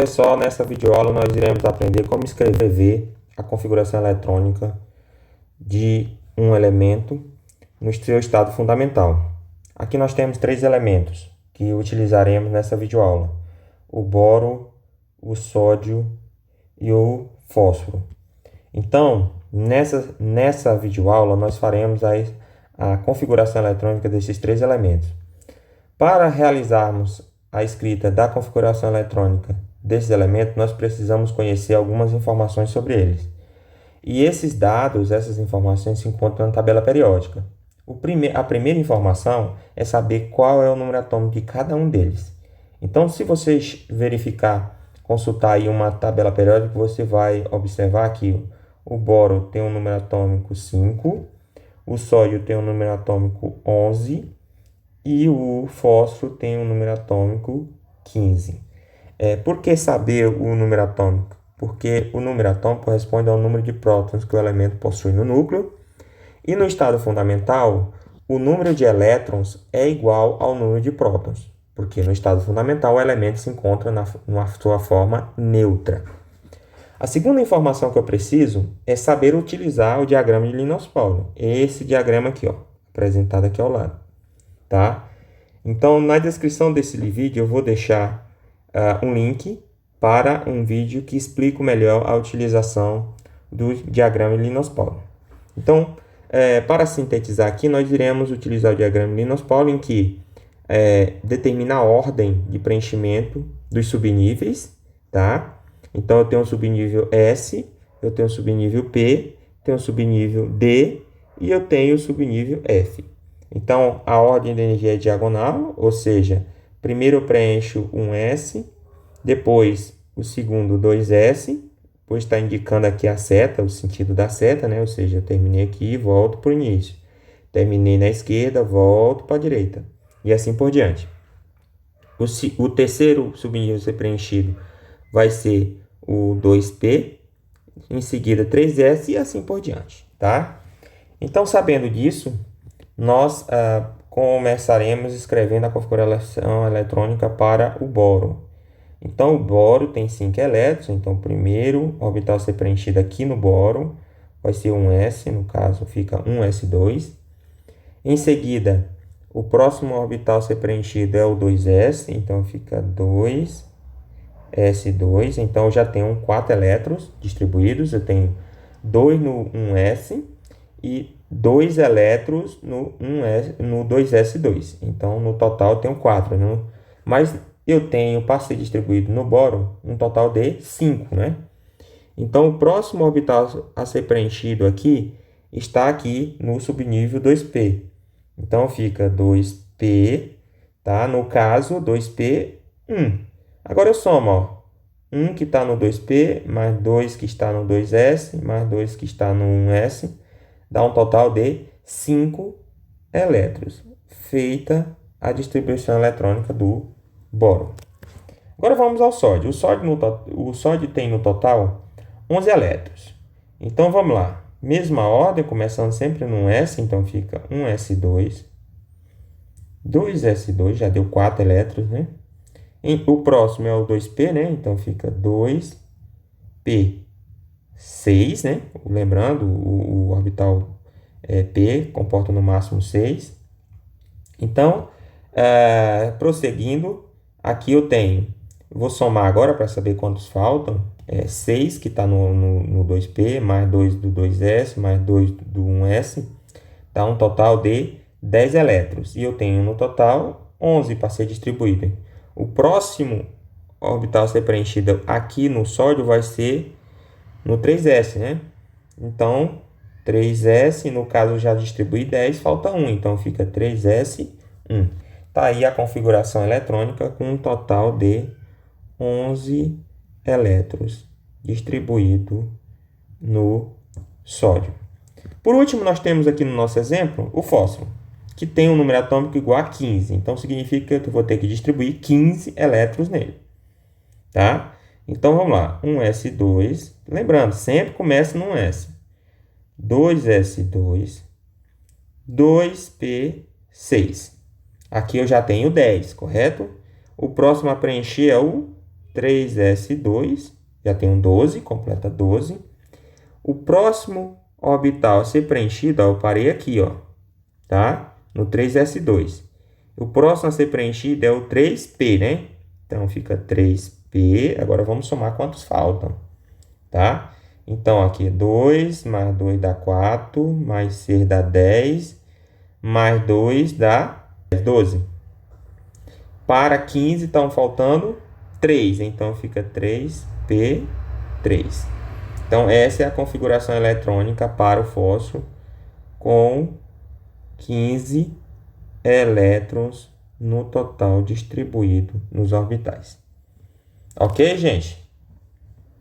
pessoal, nessa videoaula nós iremos aprender como escrever a configuração eletrônica de um elemento no seu estado fundamental. Aqui nós temos 3 elementos que utilizaremos nessa videoaula: o boro, o sódio e o fósforo. Então, nessa videoaula nós faremos a configuração eletrônica desses 3 elementos. Para realizarmos a escrita da configuração eletrônica desses elementos, nós precisamos conhecer algumas informações sobre eles. E esses dados, essas informações se encontram na tabela periódica. A primeira informação é saber qual é o número atômico de cada um deles. Então, se você consultar aí uma tabela periódica, você vai observar que o boro tem um número atômico 5, o sódio tem um número atômico 11 e o fósforo tem um número atômico 15. Por que saber o número atômico? Porque o número atômico corresponde ao número de prótons que o elemento possui no núcleo. E no estado fundamental, o número de elétrons é igual ao número de prótons, porque no estado fundamental o elemento se encontra na sua forma neutra. A segunda informação que eu preciso é saber utilizar o diagrama de Linus-Pauling. Esse diagrama aqui, apresentado aqui ao lado. Tá? Então, na descrição desse vídeo eu vou deixar um link para um vídeo que explica melhor a utilização do diagrama de Linus-Pauling. Então, para sintetizar aqui, nós iremos utilizar o diagrama de Linus-Pauling que determina a ordem de preenchimento dos subníveis. Tá? Então, eu tenho o subnível S, eu tenho o subnível P, tenho o subnível D e eu tenho o subnível F. Então, a ordem de energia é diagonal, ou seja, primeiro eu preencho um S, depois o segundo 2S, depois está indicando aqui a seta, o sentido da seta, né? Ou seja, eu terminei aqui e volto para o início. Terminei na esquerda, volto para a direita. E assim por diante. O terceiro subnível a ser preenchido vai ser o 2P, em seguida 3S e assim por diante, tá? Então, sabendo disso, nós começaremos escrevendo a configuração eletrônica para o boro. Então, o boro tem 5 elétrons, então o primeiro orbital a ser preenchido aqui no boro vai ser um S, no caso fica um S2. Em seguida, o próximo orbital a ser preenchido é o 2S, então fica 2S2, então eu já tenho 4 elétrons distribuídos, eu tenho 2 no 1S e 2 elétrons no 2S2. Então, no total, eu tenho 4. Né? Mas eu tenho, para ser distribuído no boro, um total de 5. Né? Então, o próximo orbital a ser preenchido aqui está aqui no subnível 2P. Então, fica 2P, tá? No caso, 2P, 1. Agora, eu somo, ó. 1 que está no 2P, mais 2 que está no 2S, mais 2 que está no 1S, dá um total de 5 elétrons, feita a distribuição eletrônica do boro. Agora vamos ao sódio. O sódio tem no total 11 elétrons. Então vamos lá. Mesma ordem, começando sempre no S, então fica 1S2, 2S2, já deu 4 elétrons, né? O próximo é o 2P, né? Então fica 2P6, né? Lembrando, o orbital P comporta no máximo 6. Então, prosseguindo, aqui eu tenho, vou somar agora para saber quantos faltam, 6 que está no 2P, mais 2 do 2S, mais 2 do 1S, dá um total de 10 elétrons. E eu tenho no total 11 para ser distribuído. O próximo orbital a ser preenchido aqui no sódio vai ser no 3S, né? Então, 3S, no caso eu já distribuí 10, falta 1, então fica 3S, 1. Tá aí a configuração eletrônica com um total de 11 elétrons distribuído no sódio. Por último, nós temos aqui no nosso exemplo o fósforo, que tem um número atômico igual a 15. Então, significa que eu vou ter que distribuir 15 elétrons nele. Tá? Então, vamos lá. 1S2. Lembrando, sempre começa no 1S. 2S2. 2P6. Aqui eu já tenho 10, correto? O próximo a preencher é o 3s2, já tem um 12, completa 12. O próximo orbital a ser preenchido, ó, eu parei aqui, ó, tá? No 3s2. O próximo a ser preenchido é o 3p, né? Então, fica 3p. Agora, vamos somar quantos faltam, tá? Então, aqui, 2 mais 2 dá 4, mais 6 dá 10, mais 2 dá 12. Para 15, estão faltando 3. Então, fica 3p3. Então, essa é a configuração eletrônica para o fósforo com 15 elétrons no total distribuído nos orbitais. Ok, gente?